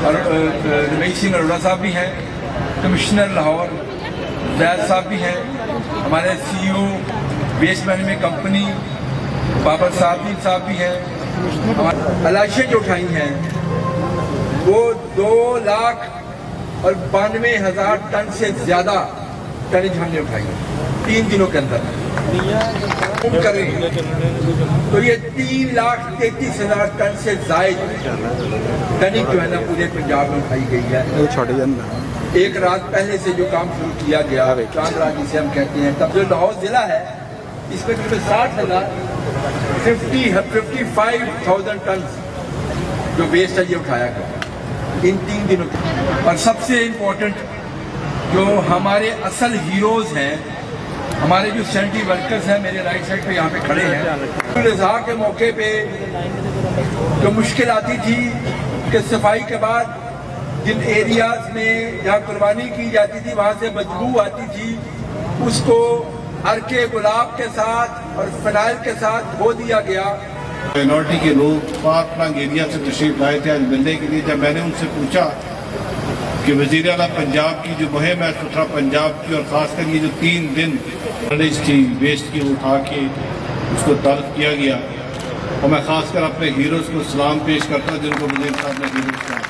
और रमेश सिंह अरोड़ा साहब भी हैं, कमिश्नर लाहौर जैद साहब भी हैं, हमारे CEO waste management company Babar साहब भी हैं। तलाशियाँ जो उठाई हैं वो 2,92,000 टन से ज्यादा टनेज हमने उठाई है 3 दिनों के अंदर। करें तो ये 3,33,000 टन से जायद टनिक जो है ना पूरे पंजाब में उठाई गई है। एक रात पहले से जो काम शुरू किया गया चांद रात जिसे हम कहते हैं, तब जो लाहौर जिला है इसमें करीब 55,000 टन जो वेस्ट है ये उठाया गया इन 3 दिनों के। और सबसे इम्पोर्टेंट जो हमारे असल हीरोज हैं, हमारे जो सैनिटरी वर्कर्स हैं, मेरे राइट साइड पे यहाँ पे खड़े हैं, रज़ा के मौके पे जो मुश्किल आती थी कि सफाई के बाद जिन एरियाज में जहाँ कुर्बानी की जाती थी वहाँ से बदबू आती थी, उसको अर्के गुलाब के साथ और फिनाइल के साथ धो दिया गया। माइनॉरिटी के लोग पाक प्लांग एरिया से तशरीफ लाए थे आज मिलने के लिए। जब मैंने उनसे पूछा कि वज़ीर आला पंजाब की जो मुहिम है सुथरा पंजाब की, और खासकर ये जो 3 दिन टनेज थी वेस्ट की उठा के उसको तलब किया गया, और मैं खासकर अपने हीरोज़ को सलाम पेश करता हूँ जिनको वज़ीर साहब ने हीरोज़ कहा।